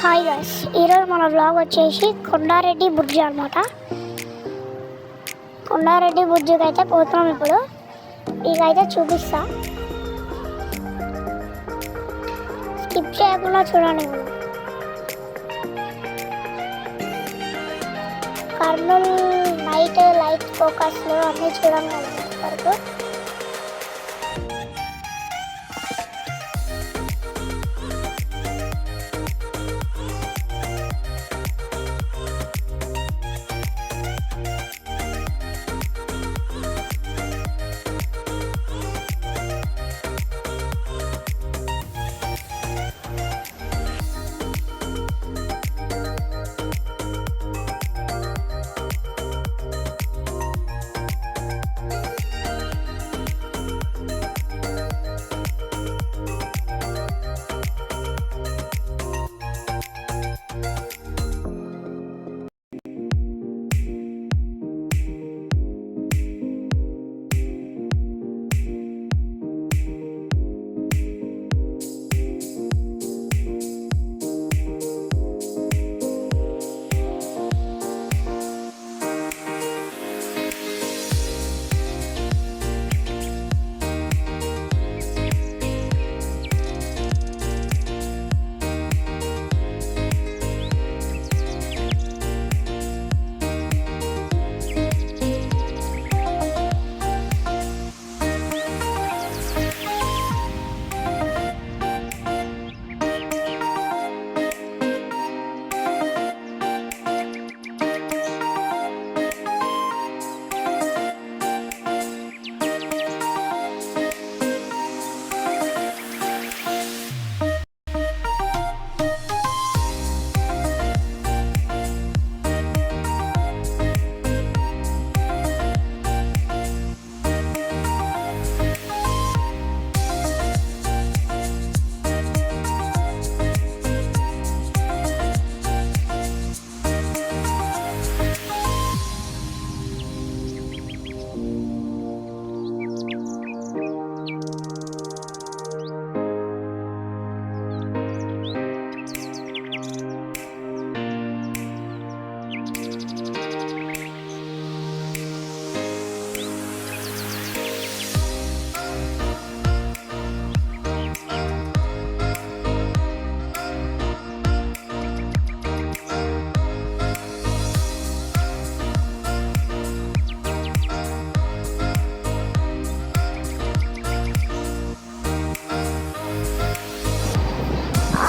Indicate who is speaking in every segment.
Speaker 1: Hi guys, ఈరోజు మన blog వచ్చేసి కొండారెడ్డి బుర్జి అనమాట. కొండారెడ్డి బుర్జికి అయితే పోతున్నాం. ఇప్పుడు ఇకైతే చూపిస్తా, స్కిప్ చేయకుండా చూడండి. కర్నూలు నైట్ లైట్ ఫోకస్లో అన్నీ చూడండి వరకు.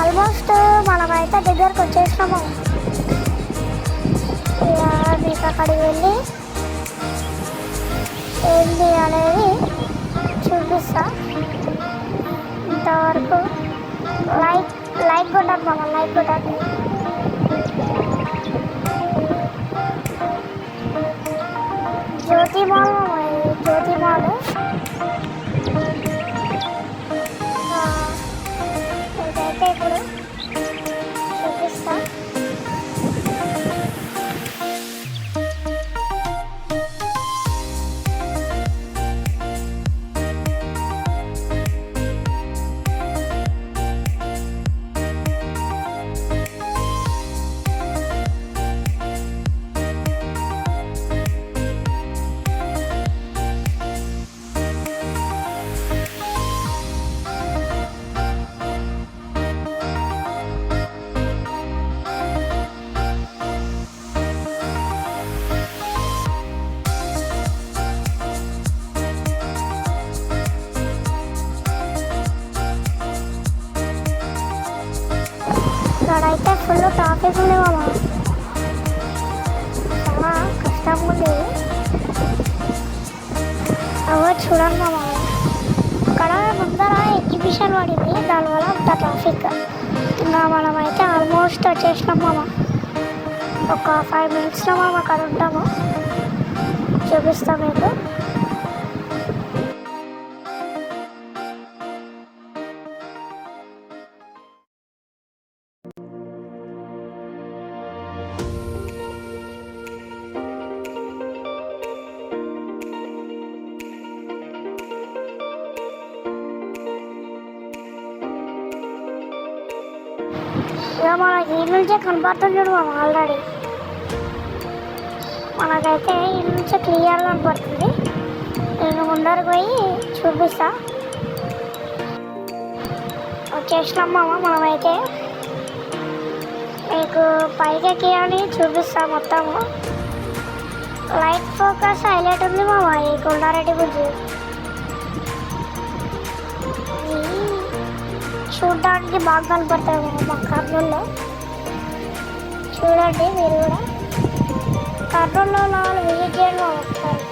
Speaker 1: ఆల్మోస్ట్ మనమైతే దగ్గరకు వచ్చేసినాము. ఇక మీకు అక్కడికి వెళ్ళి ఏంటి అనేది చూపిస్తా. ఇంతవరకు లైక్ కొట్టాలి మామ, లైక్ కొట్టాలి. జ్యోతి మాల్ ఇదైతే ఇప్పుడు చూపిస్తా. ఇక్కడైతే ఫుల్ ట్రాఫిక్ ఉంది మామ, చాలా కష్టంగా ఉంది. చూడండి మామ, అక్కడ ముందర ఎగ్జిబిషన్ పడింది, దానివల్ల అంత ట్రాఫిక్. ఇంకా మనమైతే ఆల్మోస్ట్ వచ్చేసినాం మామ. ఒక 5 minutesలో మనం అక్కడ ఉంటాము, చూపిస్తాం మీకు. ఇక మనకి ఈ నుంచే కనపడుతుంది చూడు మామ ఆల్రెడీ. మనకైతే ఈ నుంచే క్లియర్గా కనపడుతుంది. నేను ముందరకు పోయి చూపిస్తా. వచ్చేసినాం మామ మనమైతే. మీకు పైకి ఎక్కియాలని చూపిస్తా మొత్తము. లైట్ ఫోకస్ హైలైట్ ఉంది మామ ఈ కొండారెడ్డి గురించి. చూడడానికి బాగా కనపడతాయి మా కర్నూలులో. చూడండి మీరు కూడా కర్నూలులో వాళ్ళు విజిట్ చేయండి ఒకసారి.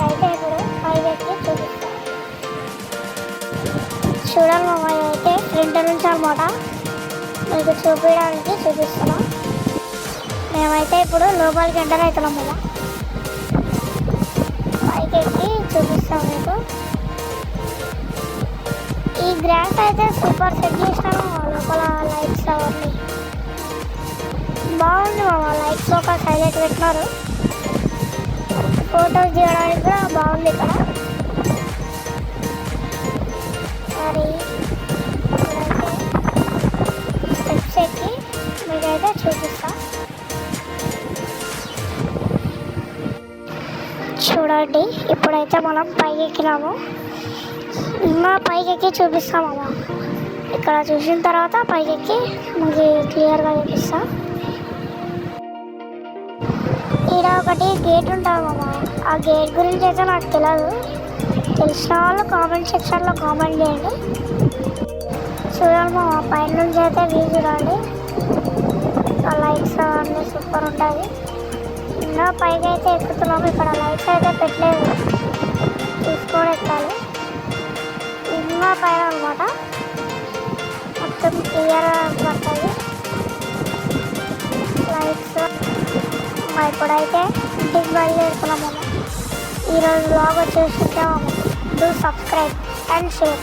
Speaker 1: అయితే ఇప్పుడు పైకి ఎక్కి చూపిస్తాను. చూడాలి మామ అయితే ఫ్రంట్ నుంచి అనమాట మీకు చూపించడానికి చూపిస్తున్నా. మేమైతే ఇప్పుడు లోపలికి ఎంటర్ అవుతున్నాం మామ. పైకి ఎక్కి చూపిస్తాం మీకు. ఈ గ్రాస్ అయితే సూపర్ సెట్ చేసినాను. లోపల లైట్స్ అవన్నీ బాగుంది మామ. లైట్స్ ఒక హైలైట్ పెట్టినారు. ఫోటోస్ తీయడానికి కూడా బాగుంది ఇక్కడ. మరి స్టెప్స్ ఎక్కి మీకైతే చూపిస్తా. చూడండి ఇప్పుడైతే మనం పైకి ఎక్కినాము. ఇంకా పైకి ఎక్కి చూపిస్తామమ్మా. ఇక్కడ చూసిన తర్వాత పైకి ఎక్కి మనకి క్లియర్గా చూపిస్తా. ఇక్కడ ఒకటి గేట్ ఉంటుందమ్మా. ఆ గేట్ గురించి అయితే నాకు తెలియదు. తెలిసిన వాళ్ళు కామెంట్ సెక్షన్లో కామెంట్ చేయండి. చూడండి మామ పైన నుంచి అయితే వ్యూ చూడండి. ఆ లైట్స్ అన్నీ సూపర్ ఉంటుంది. ఇంకా పైకి అయితే ఎక్కుతున్నాము. ఇక్కడ లైట్స్ అయితే పెట్టలేదు, చూసుకొని ఎక్కాలి. ఇంకా పైన అనమాట మొత్తం క్లియర్గా పడుతుంది లైట్స్. ఇప్పుడైతే ఇంటికి బయలుదేరుతున్నాము. ఈరోజు బ్లాగ్ వచ్చేసి డూ సబ్స్క్రైబ్ అండ్ షేర్.